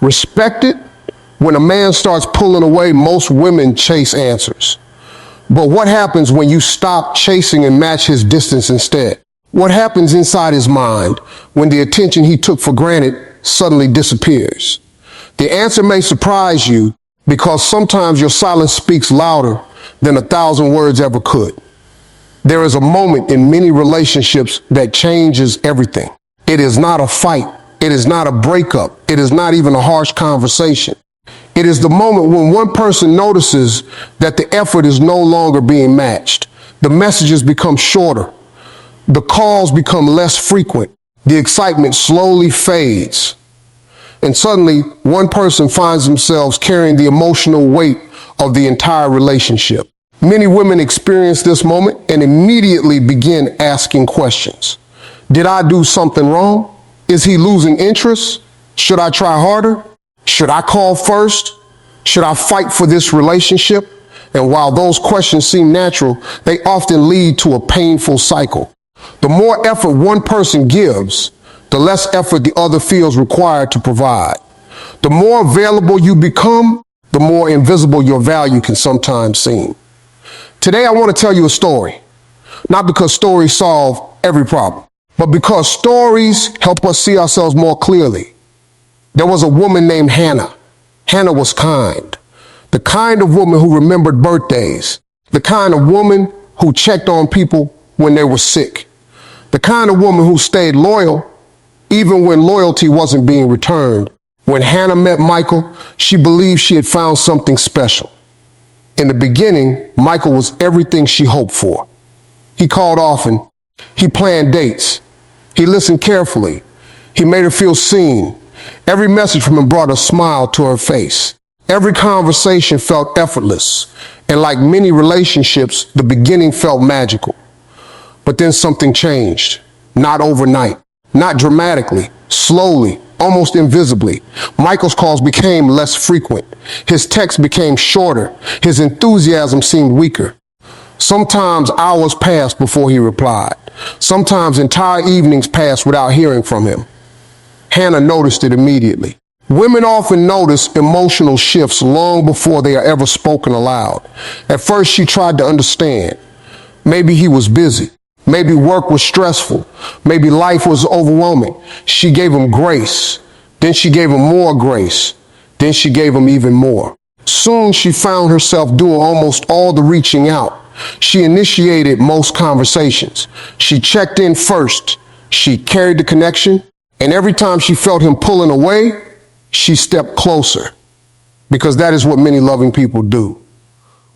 Respected? When a man starts pulling away, most women chase answers. But what happens when you stop chasing and match his distance instead? What happens inside his mind when the attention he took for granted suddenly disappears? The answer may surprise you because sometimes your silence speaks louder than 1,000 words ever could. There is a moment in many relationships that changes everything. It is not a fight. It is not a breakup. It is not even a harsh conversation. It is the moment when one person notices that the effort is no longer being matched. The messages become shorter. The calls become less frequent. The excitement slowly fades. And suddenly, one person finds themselves carrying the emotional weight of the entire relationship. Many women experience this moment and immediately begin asking questions. Did I do something wrong? Is he losing interest? Should I try harder? Should I call first? Should I fight for this relationship? And while those questions seem natural, they often lead to a painful cycle. The more effort one person gives, the less effort the other feels required to provide. The more available you become, the more invisible your value can sometimes seem. Today, I want to tell you a story, not because stories solve every problem, but because stories help us see ourselves more clearly. There was a woman named Hannah. Hannah was kind, the kind of woman who remembered birthdays, the kind of woman who checked on people when they were sick, the kind of woman who stayed loyal even when loyalty wasn't being returned. When Hannah met Michael, she believed she had found something special. In the beginning, Michael was everything she hoped for. He called often. He planned dates. He listened carefully. He made her feel seen. Every message from him brought a smile to her face. Every conversation felt effortless. And like many relationships, the beginning felt magical. But then something changed. Not overnight. Not dramatically. Slowly. Almost invisibly. Michael's calls became less frequent. His texts became shorter. His enthusiasm seemed weaker. Sometimes hours passed before he replied. Sometimes entire evenings passed without hearing from him. Hannah noticed it immediately. Women often notice emotional shifts long before they are ever spoken aloud. At first, she tried to understand. Maybe he was busy. Maybe work was stressful. Maybe life was overwhelming. She gave him grace. Then she gave him more grace. Then she gave him even more. Soon she found herself doing almost all the reaching out. She initiated most conversations. She checked in first. She carried the connection. And every time she felt him pulling away, she stepped closer. Because that is what many loving people do.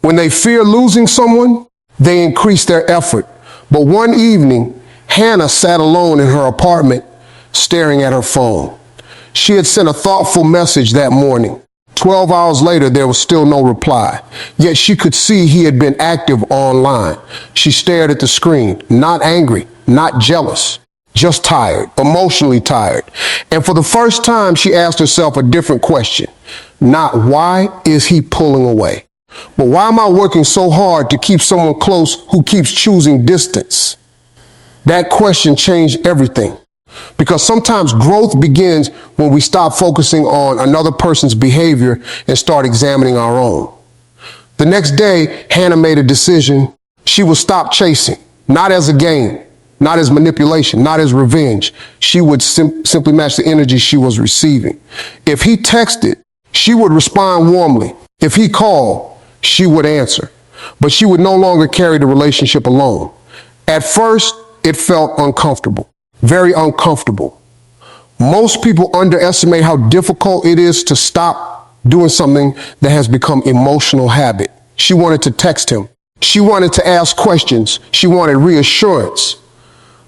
When they fear losing someone, they increase their effort. But one evening, Hannah sat alone in her apartment, staring at her phone. She had sent a thoughtful message that morning. 12 hours later, there was still no reply. Yet she could see he had been active online. She stared at the screen, not angry, not jealous, just tired, emotionally tired. And for the first time, she asked herself a different question. Not why is he pulling away? But why am I working so hard to keep someone close who keeps choosing distance? That question changed everything. Because sometimes growth begins when we stop focusing on another person's behavior and start examining our own. The next day, Hannah made a decision. She would stop chasing, not as a game, not as manipulation, not as revenge. She would simply match the energy she was receiving. If he texted, she would respond warmly. If he called, she would answer. But she would no longer carry the relationship alone. At first, it felt uncomfortable, very uncomfortable. Most people underestimate how difficult it is to stop doing something that has become emotional habit. She wanted to text him. She wanted to ask questions. She wanted reassurance.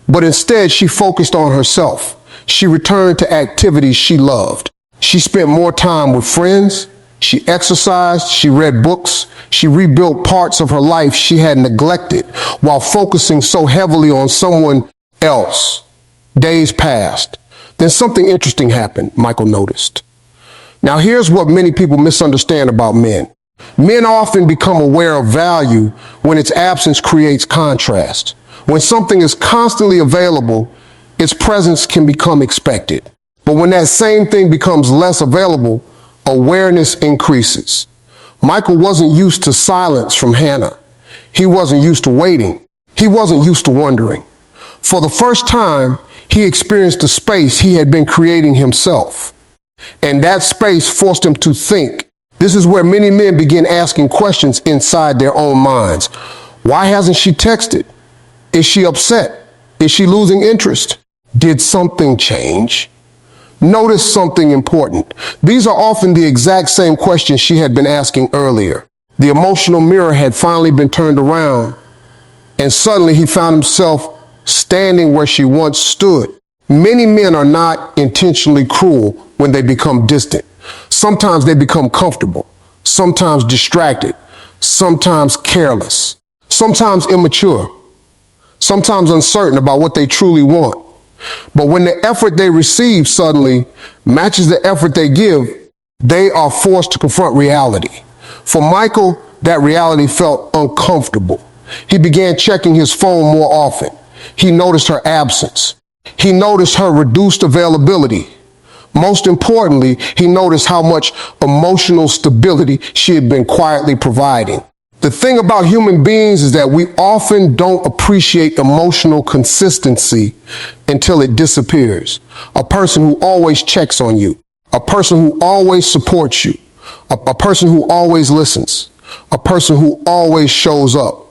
But instead, she focused on herself. She returned to activities she loved. She spent more time with friends. She exercised, she read books, she rebuilt parts of her life she had neglected while focusing so heavily on someone else. Days passed. Then something interesting happened, Michael noticed. Now here's what many people misunderstand about men. Men often become aware of value when its absence creates contrast. When something is constantly available, its presence can become expected. But when that same thing becomes less available, awareness increases. Michael wasn't used to silence from Hannah. He wasn't used to waiting. He wasn't used to wondering. For the first time, he experienced a space he had been creating himself. And that space forced him to think. This is where many men begin asking questions inside their own minds. Why hasn't she texted? Is she upset? Is she losing interest? Did something change? Notice something important. These are often the exact same questions she had been asking earlier. The emotional mirror had finally been turned around, and suddenly he found himself standing where she once stood. Many men are not intentionally cruel when they become distant. Sometimes they become comfortable, sometimes distracted, sometimes careless, sometimes immature, sometimes uncertain about what they truly want. But when the effort they receive suddenly matches the effort they give, they are forced to confront reality. For Michael, that reality felt uncomfortable. He began checking his phone more often. He noticed her absence. He noticed her reduced availability. Most importantly, he noticed how much emotional stability she had been quietly providing. The thing about human beings is that we often don't appreciate emotional consistency until it disappears. A person who always checks on you, a person who always supports you, a person who always listens, a person who always shows up.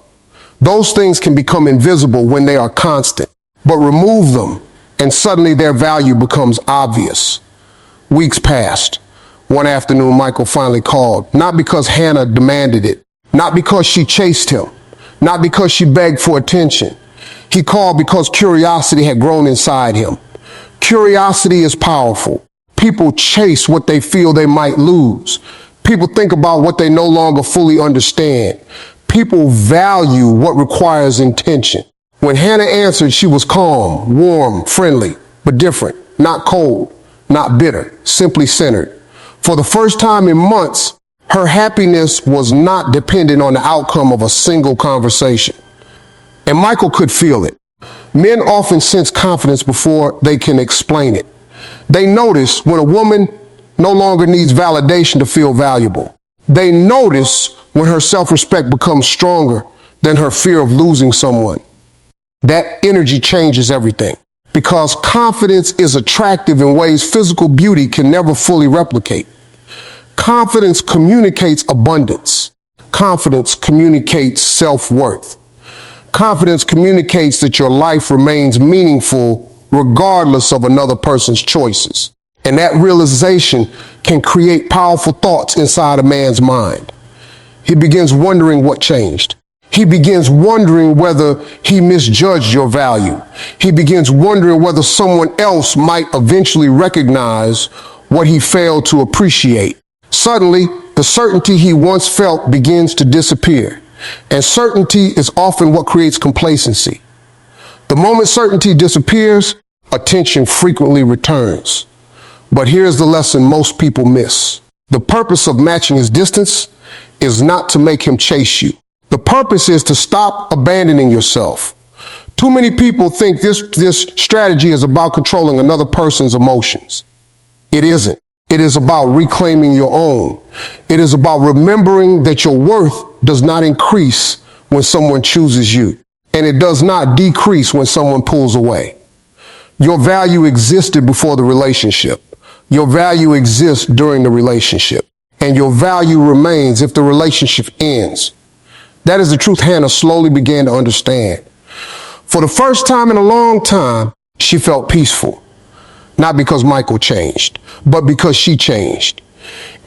Those things can become invisible when they are constant, but remove them and suddenly their value becomes obvious. Weeks passed. One afternoon, Michael finally called, not because Hannah demanded it, not because she chased him, not because she begged for attention. He called because curiosity had grown inside him. Curiosity is powerful. People chase what they feel they might lose. People think about what they no longer fully understand. People value what requires intention. When Hannah answered, she was calm, warm, friendly, but different, not cold, not bitter, simply centered. For the first time in months, her happiness was not dependent on the outcome of a single conversation. And Michael could feel it. Men often sense confidence before they can explain it. They notice when a woman no longer needs validation to feel valuable. They notice when her self-respect becomes stronger than her fear of losing someone. That energy changes everything. Because confidence is attractive in ways physical beauty can never fully replicate. Confidence communicates abundance. Confidence communicates self-worth. Confidence communicates that your life remains meaningful regardless of another person's choices. And that realization can create powerful thoughts inside a man's mind. He begins wondering what changed. He begins wondering whether he misjudged your value. He begins wondering whether someone else might eventually recognize what he failed to appreciate. Suddenly, the certainty he once felt begins to disappear. And certainty is often what creates complacency. The moment certainty disappears, attention frequently returns. But here's the lesson most people miss. The purpose of matching his distance is not to make him chase you. The purpose is to stop abandoning yourself. Too many people think this strategy is about controlling another person's emotions. It isn't. It is about reclaiming your own. It is about remembering that your worth does not increase when someone chooses you, and it does not decrease when someone pulls away. Your value existed before the relationship. Your value exists during the relationship, and your value remains if the relationship ends. That is the truth Hannah slowly began to understand. For the first time in a long time, she felt peaceful. Not because Michael changed, but because she changed.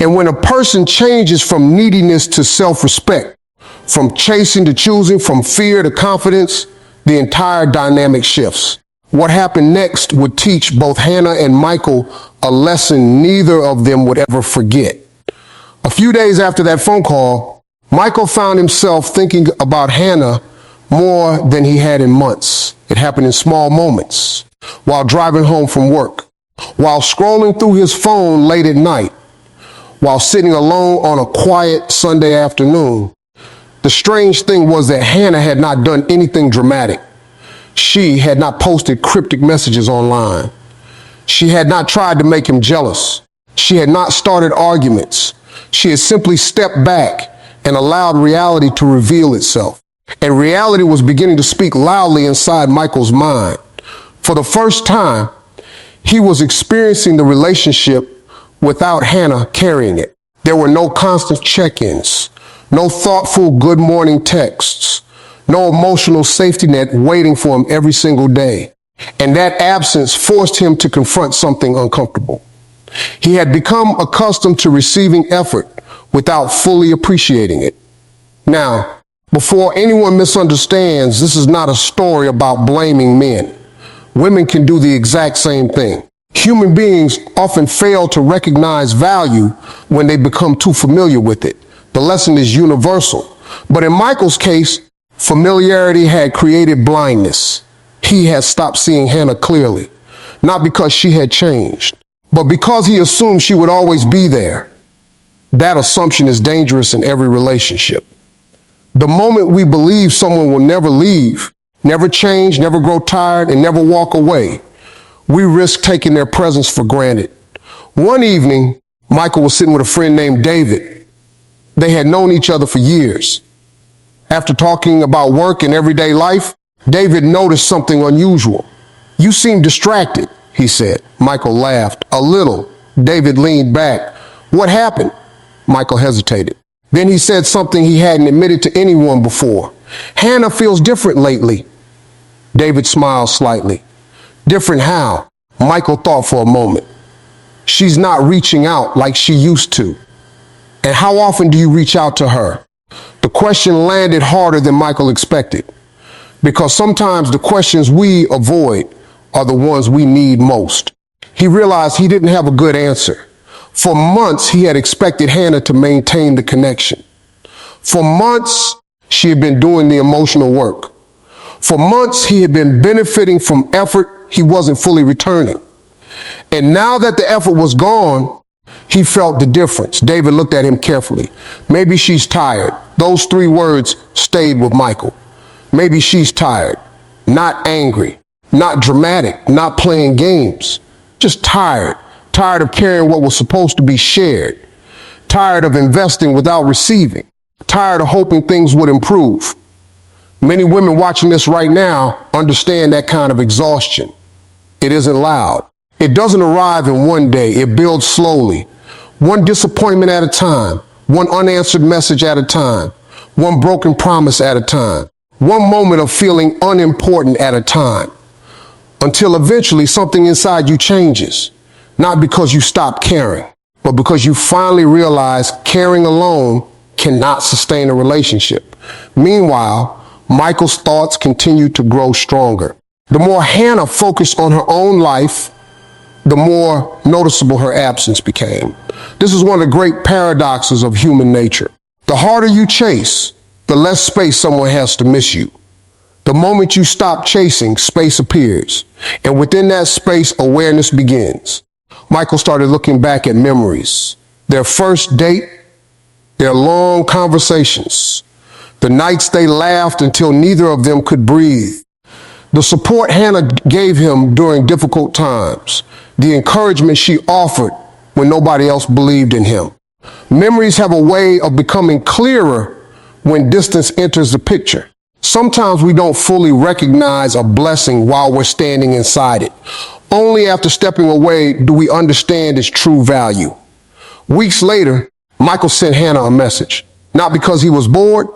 And when a person changes from neediness to self-respect, from chasing to choosing, from fear to confidence, the entire dynamic shifts. What happened next would teach both Hannah and Michael a lesson neither of them would ever forget. A few days after that phone call, Michael found himself thinking about Hannah more than he had in months. It happened in small moments, while driving home from work, while scrolling through his phone late at night, while sitting alone on a quiet Sunday afternoon. The strange thing was that Hannah had not done anything dramatic. She had not posted cryptic messages online. She had not tried to make him jealous. She had not started arguments. She had simply stepped back and allowed reality to reveal itself. And reality was beginning to speak loudly inside Michael's mind. For the first time, he was experiencing the relationship without Hannah carrying it. There were no constant check-ins, no thoughtful good morning texts, no emotional safety net waiting for him every single day. And that absence forced him to confront something uncomfortable. He had become accustomed to receiving effort without fully appreciating it. Now, before anyone misunderstands, this is not a story about blaming men. Women can do the exact same thing. Human beings often fail to recognize value when they become too familiar with it. The lesson is universal. But in Michael's case, familiarity had created blindness. He had stopped seeing Hannah clearly, not because she had changed, but because he assumed she would always be there. That assumption is dangerous in every relationship. The moment we believe someone will never leave, never change, never grow tired, and never walk away, we risk taking their presence for granted. One evening, Michael was sitting with a friend named David. They had known each other for years. After talking about work and everyday life, David noticed something unusual. "You seem distracted," he said. Michael laughed. "A little." David leaned back. "What happened?" Michael hesitated. Then he said something he hadn't admitted to anyone before. "Hannah feels different lately." David smiled slightly. "Different how?" Michael thought for a moment. "She's not reaching out like she used to." "And how often do you reach out to her?" The question landed harder than Michael expected, because sometimes the questions we avoid are the ones we need most. He realized he didn't have a good answer. For months, he had expected Hannah to maintain the connection. For months, she had been doing the emotional work. For months, he had been benefiting from effort he wasn't fully returning. And now that the effort was gone, he felt the difference. David looked at him carefully. "Maybe she's tired." Those three words stayed with Michael. Maybe she's tired. Not angry, not dramatic, not playing games. Just tired. Tired of carrying what was supposed to be shared. Tired of investing without receiving. Tired of hoping things would improve. Many women watching this right now understand that kind of exhaustion. It isn't loud. It doesn't arrive in one day. It builds slowly. One disappointment at a time. One unanswered message at a time. One broken promise at a time. One moment of feeling unimportant at a time. Until eventually something inside you changes. Not because you stop caring, but because you finally realize caring alone cannot sustain a relationship. Meanwhile, Michael's thoughts continued to grow stronger. The more Hannah focused on her own life, the more noticeable her absence became. This is one of the great paradoxes of human nature. The harder you chase, the less space someone has to miss you. The moment you stop chasing, space appears. And within that space, awareness begins. Michael started looking back at memories. Their first date, their long conversations, the nights they laughed until neither of them could breathe, the support Hannah gave him during difficult times, the encouragement she offered when nobody else believed in him. Memories have a way of becoming clearer when distance enters the picture. Sometimes we don't fully recognize a blessing while we're standing inside it. Only after stepping away do we understand its true value. Weeks later, Michael sent Hannah a message. Not because he was bored,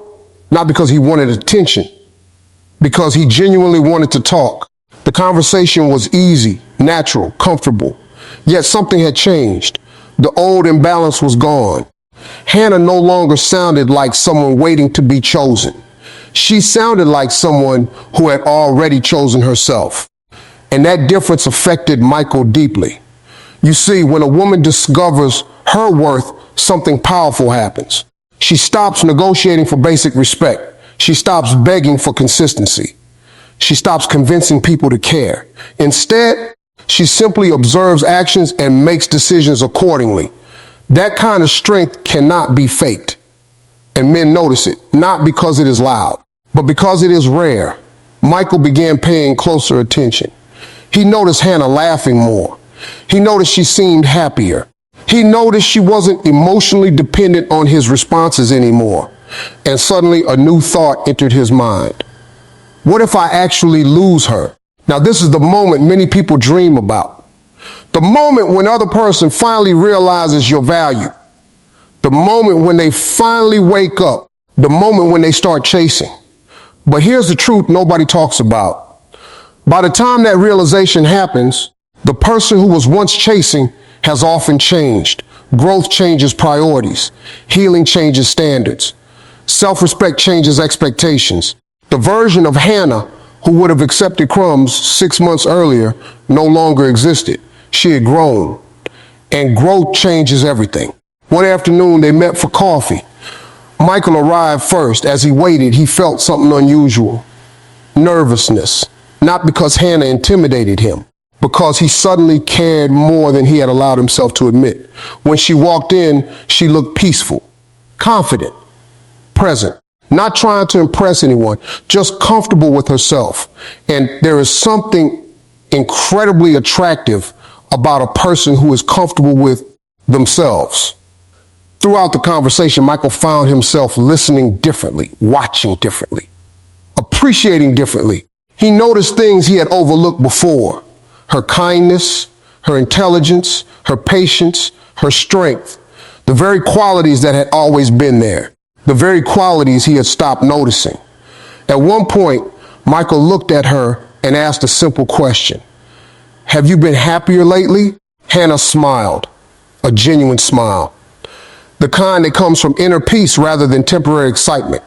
not because he wanted attention, because he genuinely wanted to talk. The conversation was easy, natural, comfortable. Yet something had changed. The old imbalance was gone. Hannah no longer sounded like someone waiting to be chosen. She sounded like someone who had already chosen herself. And that difference affected Michael deeply. You see, when a woman discovers her worth, something powerful happens. She stops negotiating for basic respect. She stops begging for consistency. She stops convincing people to care. Instead, she simply observes actions and makes decisions accordingly. That kind of strength cannot be faked. And men notice it, not because it is loud, but because it is rare. Michael began paying closer attention. He noticed Hannah laughing more. He noticed she seemed happier. He noticed she wasn't emotionally dependent on his responses anymore. And suddenly a new thought entered his mind. What if I actually lose her? Now, this is the moment many people dream about. The moment when the other person finally realizes your value. The moment when they finally wake up. The moment when they start chasing. But here's the truth nobody talks about. By the time that realization happens, the person who was once chasing has often changed. Growth changes priorities. Healing changes standards. Self-respect changes expectations. The version of Hannah who would have accepted crumbs 6 months earlier no longer existed. She had grown. And growth changes everything. One afternoon, they met for coffee. Michael arrived first. As he waited, he felt something unusual. Nervousness. Not because Hannah intimidated him, because he suddenly cared more than he had allowed himself to admit. When she walked in, she looked peaceful, confident, present, not trying to impress anyone, just comfortable with herself. And there is something incredibly attractive about a person who is comfortable with themselves. Throughout the conversation, Michael found himself listening differently, watching differently, appreciating differently. He noticed things he had overlooked before. Her kindness, her intelligence, her patience, her strength. The very qualities that had always been there. The very qualities he had stopped noticing. At one point, Michael looked at her and asked a simple question. Have you been happier lately? Hannah smiled, a genuine smile. The kind that comes from inner peace rather than temporary excitement.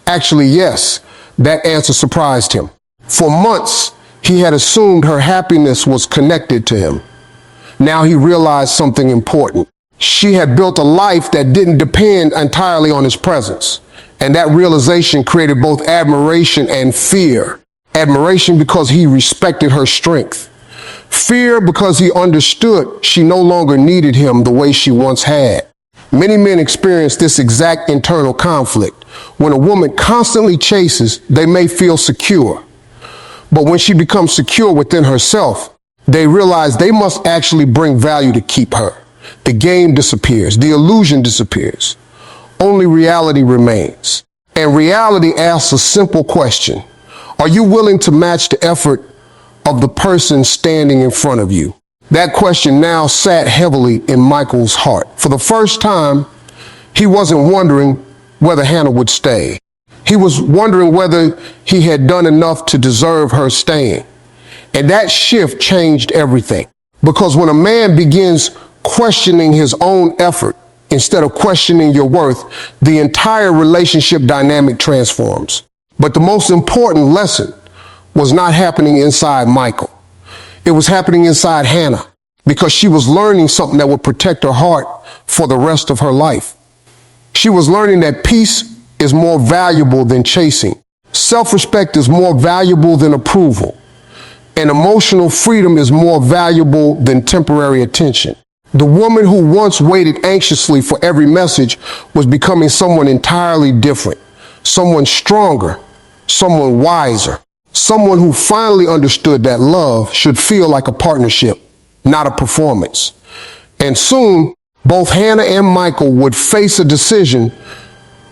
Actually, yes, that answer surprised him. For months, he had assumed her happiness was connected to him. Now he realized something important. She had built a life that didn't depend entirely on his presence. And that realization created both admiration and fear. Admiration because he respected her strength. Fear because he understood she no longer needed him the way she once had. Many men experience this exact internal conflict. When a woman constantly chases, they may feel secure. But when she becomes secure within herself, they realize they must actually bring value to keep her. The game disappears. The illusion disappears. Only reality remains. And reality asks a simple question. Are you willing to match the effort of the person standing in front of you? That question now sat heavily in Michael's heart. For the first time, he wasn't wondering whether Hannah would stay. He was wondering whether he had done enough to deserve her staying. And that shift changed everything. Because when a man begins questioning his own effort instead of questioning your worth, the entire relationship dynamic transforms. But the most important lesson was not happening inside Michael. It was happening inside Hannah, because she was learning something that would protect her heart for the rest of her life. She was learning that peace is more valuable than chasing. Self-respect is more valuable than approval. And emotional freedom is more valuable than temporary attention. The woman who once waited anxiously for every message was becoming someone entirely different, someone stronger, someone wiser, someone who finally understood that love should feel like a partnership, not a performance. And soon, both Hannah and Michael would face a decision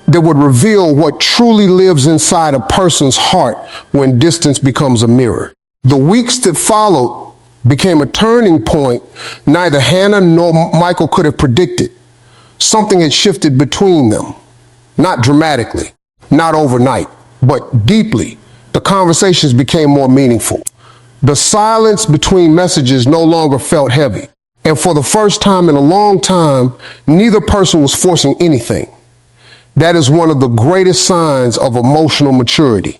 that would reveal what truly lives inside a person's heart when distance becomes a mirror. The weeks that followed became a turning point neither Hannah nor Michael could have predicted. Something had shifted between them. Not dramatically, not overnight, but deeply. The conversations became more meaningful. The silence between messages no longer felt heavy. And for the first time in a long time, neither person was forcing anything. That is one of the greatest signs of emotional maturity.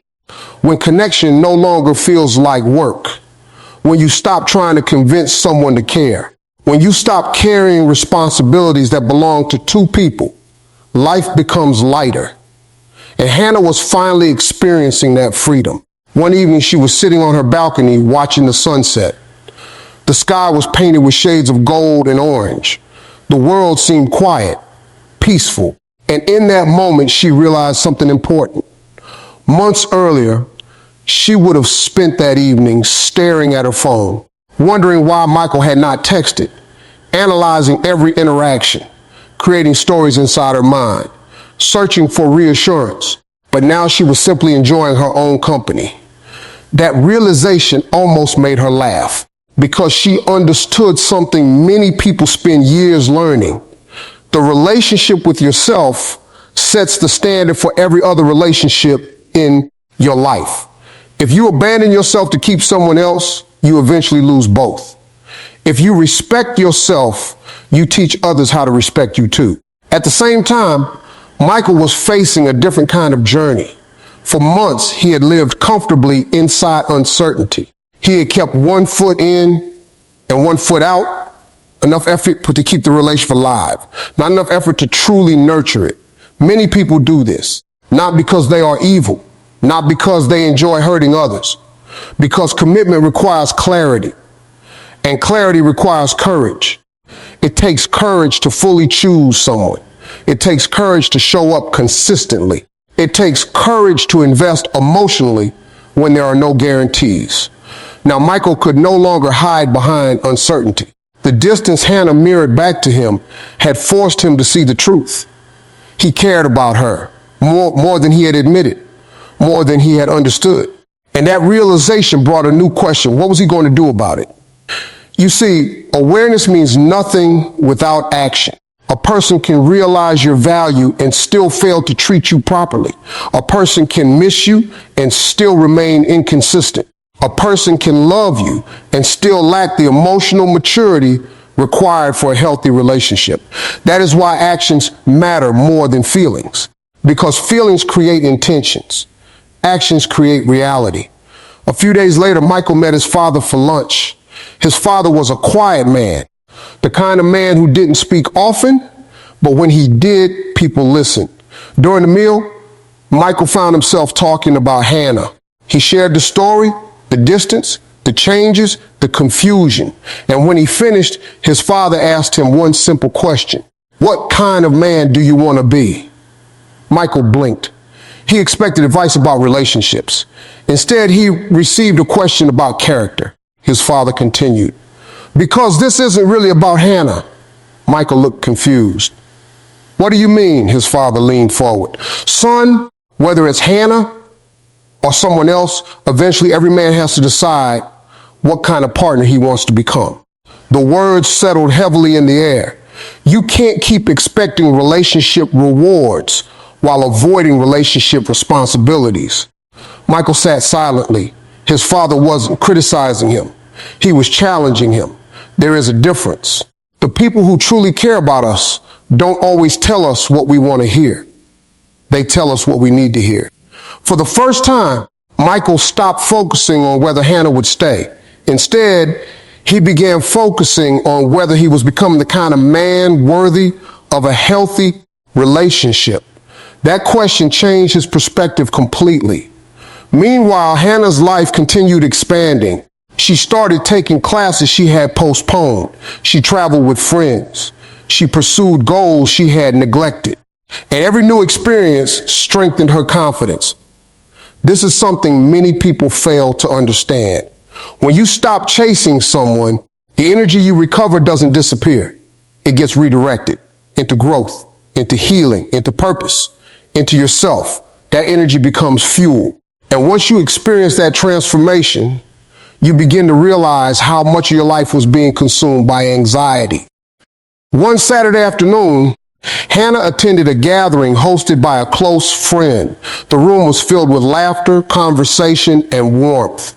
When connection no longer feels like work. When you stop trying to convince someone to care. When you stop carrying responsibilities that belong to two people, life becomes lighter. And Hannah was finally experiencing that freedom. One evening she was sitting on her balcony watching the sunset. The sky was painted with shades of gold and orange. The world seemed quiet, peaceful. And in that moment, she realized something important. Months earlier, she would have spent that evening staring at her phone, wondering why Michael had not texted, analyzing every interaction, creating stories inside her mind, searching for reassurance. But now she was simply enjoying her own company. That realization almost made her laugh because she understood something many people spend years learning. The relationship with yourself sets the standard for every other relationship in your life. If you abandon yourself to keep someone else, you eventually lose both. If you respect yourself, you teach others how to respect you too. At the same time, Michael was facing a different kind of journey. For months, he had lived comfortably inside uncertainty. He had kept one foot in and one foot out, enough effort to keep the relationship alive, not enough effort to truly nurture it. Many people do this, not because they are evil, not because they enjoy hurting others, because commitment requires clarity, and clarity requires courage. It takes courage to fully choose someone. It takes courage to show up consistently. It takes courage to invest emotionally when there are no guarantees. Now, Michael could no longer hide behind uncertainty. The distance Hannah mirrored back to him had forced him to see the truth. He cared about her more than he had admitted, more than he had understood. And that realization brought a new question. What was he going to do about it? You see, awareness means nothing without action. A person can realize your value and still fail to treat you properly. A person can miss you and still remain inconsistent. A person can love you and still lack the emotional maturity required for a healthy relationship. That is why actions matter more than feelings, because feelings create intentions. Actions create reality. A few days later, Michael met his father for lunch. His father was a quiet man, the kind of man who didn't speak often, but when he did, people listened. During the meal, Michael found himself talking about Hannah. He shared the story, the distance, the changes, the confusion. And when he finished, his father asked him one simple question. What kind of man do you want to be? Michael blinked. He expected advice about relationships. Instead, he received a question about character. His father continued. Because this isn't really about Hannah. Michael looked confused. What do you mean? His father leaned forward. Son, whether it's Hannah or someone else, eventually every man has to decide what kind of partner he wants to become. The words settled heavily in the air. You can't keep expecting relationship rewards while avoiding relationship responsibilities. Michael sat silently. His father wasn't criticizing him. He was challenging him. There is a difference. The people who truly care about us don't always tell us what we want to hear. They tell us what we need to hear. For the first time, Michael stopped focusing on whether Hannah would stay. Instead, he began focusing on whether he was becoming the kind of man worthy of a healthy relationship. That question changed his perspective completely. Meanwhile, Hannah's life continued expanding. She started taking classes she had postponed. She traveled with friends. She pursued goals she had neglected. And every new experience strengthened her confidence. This is something many people fail to understand. When you stop chasing someone, the energy you recover doesn't disappear. It gets redirected into growth, into healing, into purpose, into yourself. That energy becomes fuel. And once you experience that transformation, you begin to realize how much of your life was being consumed by anxiety. One Saturday afternoon, Hannah attended a gathering hosted by a close friend. The room was filled with laughter, conversation, and warmth.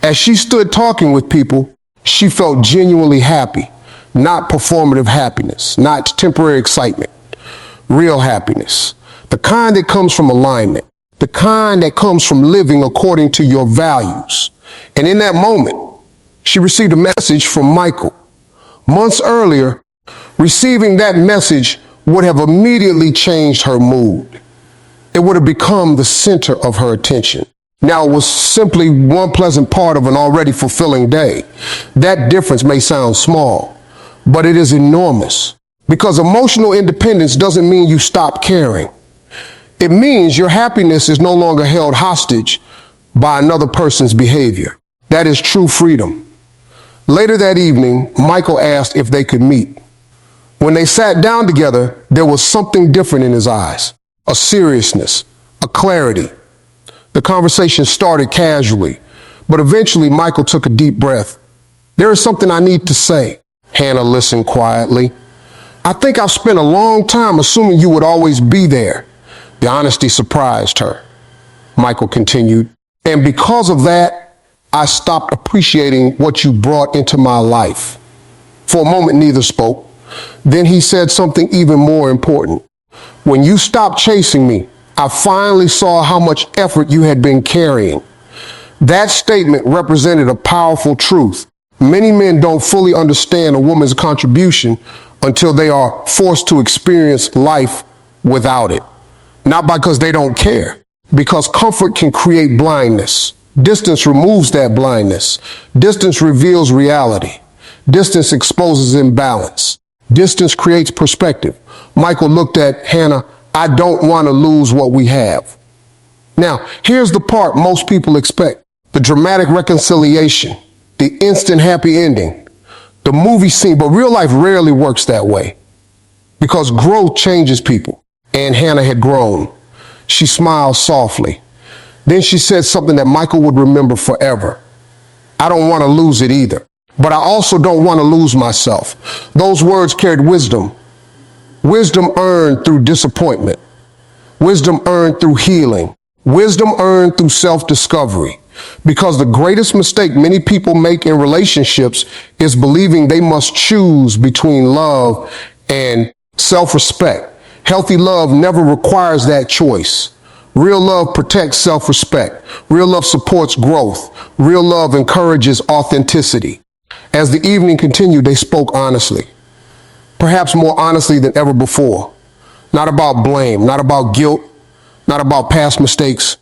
As she stood talking with people, she felt genuinely happy, not performative happiness, not temporary excitement, real happiness, the kind that comes from alignment, the kind that comes from living according to your values. And in that moment, she received a message from Michael. Months earlier, receiving that message would have immediately changed her mood. It would have become the center of her attention. Now, it was simply one pleasant part of an already fulfilling day. That difference may sound small, but it is enormous. Because emotional independence doesn't mean you stop caring. It means your happiness is no longer held hostage by another person's behavior. That is true freedom. Later that evening, Michael asked if they could meet. When they sat down together, there was something different in his eyes, a seriousness, a clarity. The conversation started casually, but eventually Michael took a deep breath. "There is something I need to say." Hannah listened quietly. "I think I've spent a long time assuming you would always be there." The honesty surprised her. Michael continued, "And because of that, I stopped appreciating what you brought into my life." For a moment, neither spoke. Then he said something even more important. "When you stopped chasing me, I finally saw how much effort you had been carrying." That statement represented a powerful truth. Many men don't fully understand a woman's contribution until they are forced to experience life without it. Not because they don't care, because comfort can create blindness. Distance removes that blindness. Distance reveals reality. Distance exposes imbalance. Distance creates perspective. Michael looked at Hannah. "I don't want to lose what we have." Now, here's the part most people expect: the dramatic reconciliation, the instant happy ending, the movie scene, but real life rarely works that way because growth changes people. And Hannah had grown. She smiled softly. Then she said something that Michael would remember forever. "I don't want to lose it either, but I also don't want to lose myself." Those words carried wisdom. Wisdom earned through disappointment. Wisdom earned through healing. Wisdom earned through self-discovery. Because the greatest mistake many people make in relationships is believing they must choose between love and self-respect. Healthy love never requires that choice. Real love protects self-respect. Real love supports growth. Real love encourages authenticity. As the evening continued, they spoke honestly, perhaps more honestly than ever before. Not about blame, not about guilt, not about past mistakes,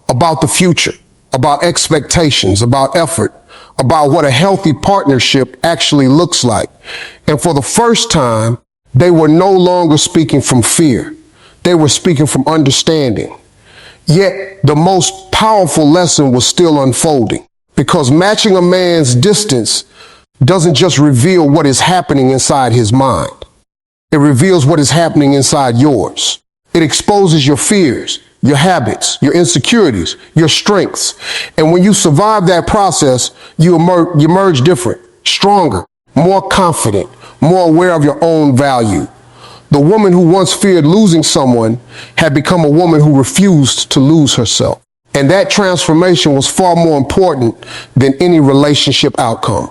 about the future, about expectations, about effort, about what a healthy partnership actually looks like. And for the first time, they were no longer speaking from fear. They were speaking from understanding. Yet the most powerful lesson was still unfolding, because matching a man's distance doesn't just reveal what is happening inside his mind. It reveals what is happening inside yours. It exposes your fears, your habits, your insecurities, your strengths. And when you survive that process, you emerge different, stronger, more confident, more aware of your own value. The woman who once feared losing someone had become a woman who refused to lose herself. And that transformation was far more important than any relationship outcome.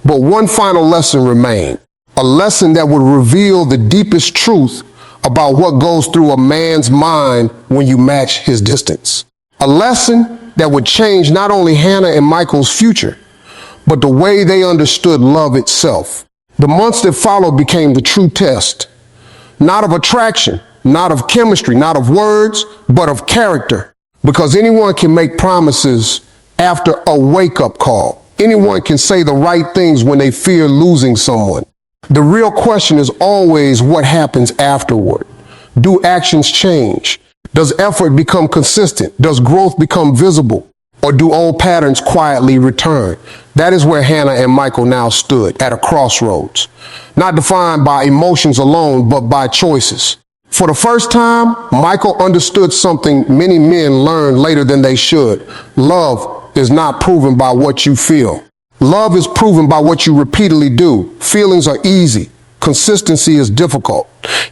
But one final lesson remained, a lesson that would reveal the deepest truth about what goes through a man's mind when you match his distance. A lesson that would change not only Hannah and Michael's future, but the way they understood love itself. The months that followed became the true test, not of attraction, not of chemistry, not of words, but of character. Because anyone can make promises after a wake-up call. Anyone can say the right things when they fear losing someone. The real question is always what happens afterward. Do actions change? Does effort become consistent? Does growth become visible? Or do old patterns quietly return? That is where Hannah and Michael now stood, at a crossroads. Not defined by emotions alone, but by choices. For the first time, Michael understood something many men learn later than they should. Love is not proven by what you feel. Love is proven by what you repeatedly do. Feelings are easy. Consistency is difficult.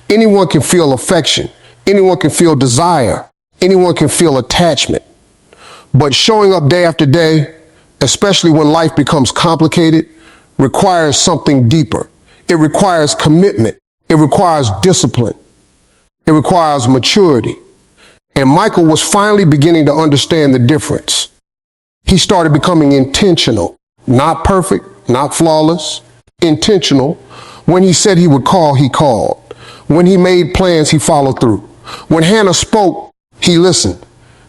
Anyone can feel affection. Anyone can feel desire. Anyone can feel attachment. But showing up day after day, especially when life becomes complicated, requires something deeper. It requires commitment. It requires discipline. It requires maturity. And Michael was finally beginning to understand the difference. He started becoming intentional, not perfect, not flawless, intentional. When he said he would call, he called. When he made plans, he followed through. When Hannah spoke, he listened.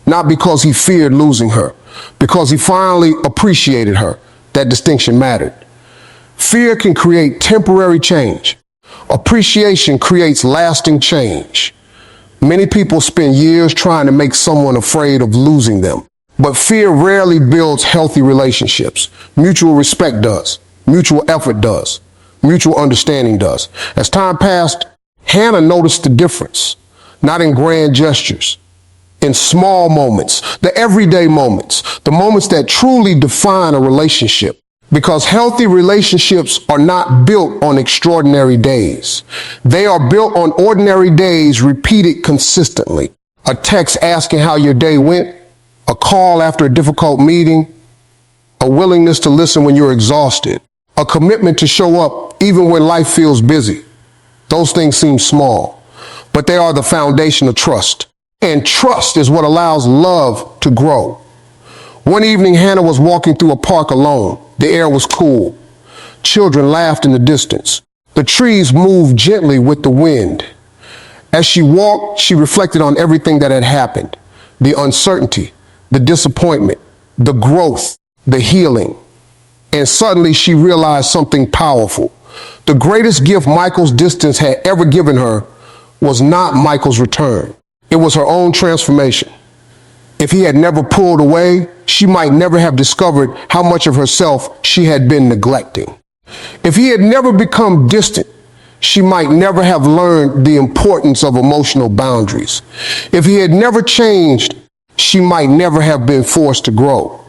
Not because he feared losing her, because he finally appreciated her. That distinction mattered. Fear can create temporary change. Appreciation creates lasting change. Many people spend years trying to make someone afraid of losing them. But fear rarely builds healthy relationships. Mutual respect does. Mutual effort does. Mutual understanding does. As time passed, Hannah noticed the difference, not in grand gestures, in small moments, the everyday moments, the moments that truly define a relationship. Because healthy relationships are not built on extraordinary days. They are built on ordinary days repeated consistently. A text asking how your day went, a call after a difficult meeting, a willingness to listen when you're exhausted, a commitment to show up even when life feels busy. Those things seem small, but they are the foundation of trust. And trust is what allows love to grow. One evening, Hannah was walking through a park alone. The air was cool. Children laughed in the distance. The trees moved gently with the wind. As she walked, she reflected on everything that had happened, the uncertainty, the disappointment, the growth, the healing. And suddenly she realized something powerful. The greatest gift Michael's distance had ever given her was not Michael's return. It was her own transformation. If he had never pulled away, she might never have discovered how much of herself she had been neglecting. If he had never become distant, she might never have learned the importance of emotional boundaries. If he had never changed, she might never have been forced to grow.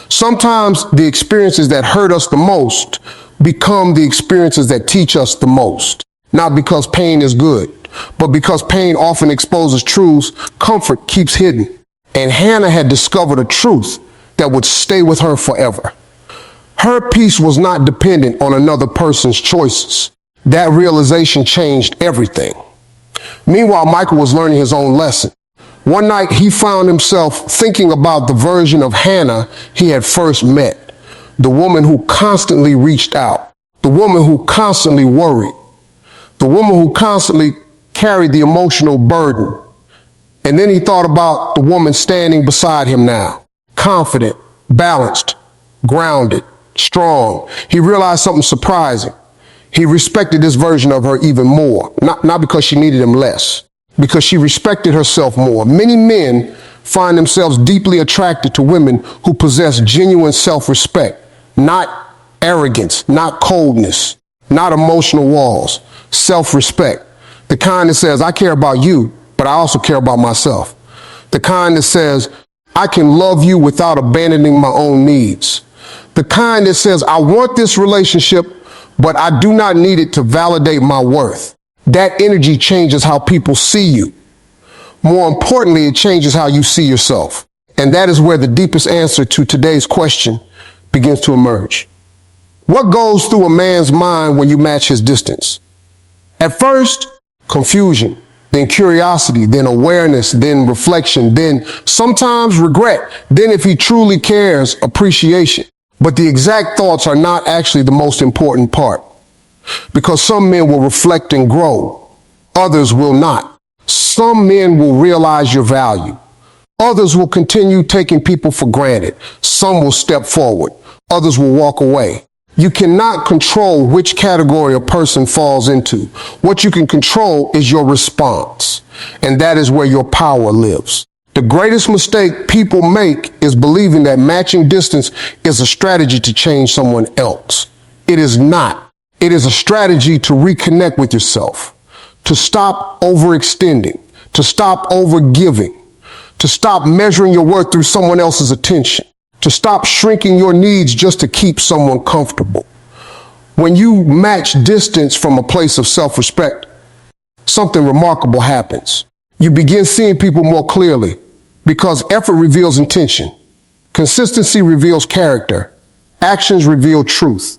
Sometimes the experiences that hurt us the most become the experiences that teach us the most. Not because pain is good, but because pain often exposes truths comfort keeps hidden. And Hannah had discovered a truth that would stay with her forever. Her peace was not dependent on another person's choices. That realization changed everything. Meanwhile, Michael was learning his own lesson. One night, he found himself thinking about the version of Hannah he had first met. The woman who constantly reached out. The woman who constantly worried. The woman who constantly carried the emotional burden. And then he thought about the woman standing beside him now. Confident, balanced, grounded, strong. He realized something surprising. He respected this version of her even more. Not because she needed him less, because she respected herself more. Many men find themselves deeply attracted to women who possess genuine self-respect, not arrogance, not coldness, not emotional walls, self-respect. The kind that says, I care about you, but I also care about myself. The kind that says, I can love you without abandoning my own needs. The kind that says, I want this relationship, but I do not need it to validate my worth. That energy changes how people see you. More importantly, it changes how you see yourself. And that is where the deepest answer to today's question begins to emerge. What goes through a man's mind when you match his distance? At first, confusion, then curiosity, then awareness, then reflection, then sometimes regret, then if he truly cares, appreciation. But the exact thoughts are not actually the most important part, because some men will reflect and grow, others will not. Some men will realize your value. Others will continue taking people for granted. Some will step forward. Others will walk away. You cannot control which category a person falls into. What you can control is your response, and that is where your power lives. The greatest mistake people make is believing that matching distance is a strategy to change someone else. It is not. It is a strategy to reconnect with yourself, to stop overextending, to stop overgiving, to stop measuring your worth through someone else's attention, to stop shrinking your needs just to keep someone comfortable. When you match distance from a place of self-respect, something remarkable happens. You begin seeing people more clearly because effort reveals intention. Consistency reveals character. Actions reveal truth.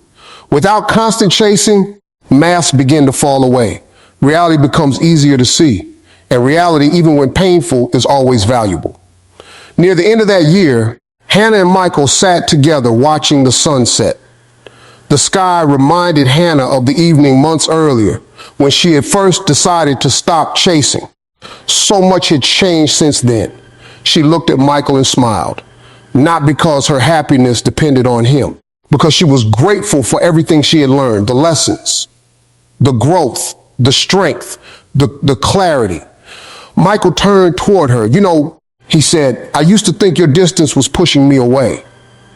Without constant chasing, masks begin to fall away. Reality becomes easier to see. And reality, even when painful, is always valuable. Near the end of that year, Hannah and Michael sat together watching the sunset. The sky reminded Hannah of the evening months earlier when she had first decided to stop chasing. So much had changed since then. She looked at Michael and smiled, not because her happiness depended on him, because she was grateful for everything she had learned, the lessons, the growth, the strength, the clarity. Michael turned toward her. He said, I used to think your distance was pushing me away.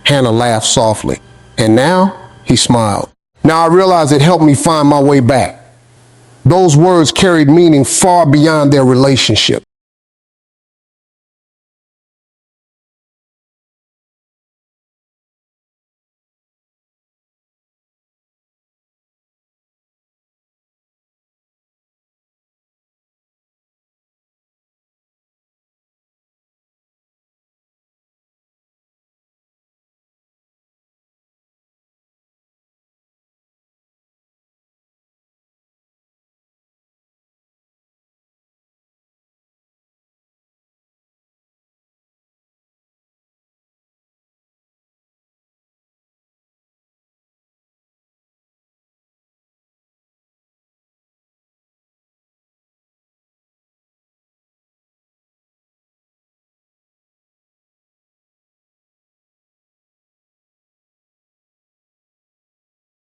Hannah laughed softly. And now? He smiled. Now I realize it helped me find my way back. Those words carried meaning far beyond their relationship.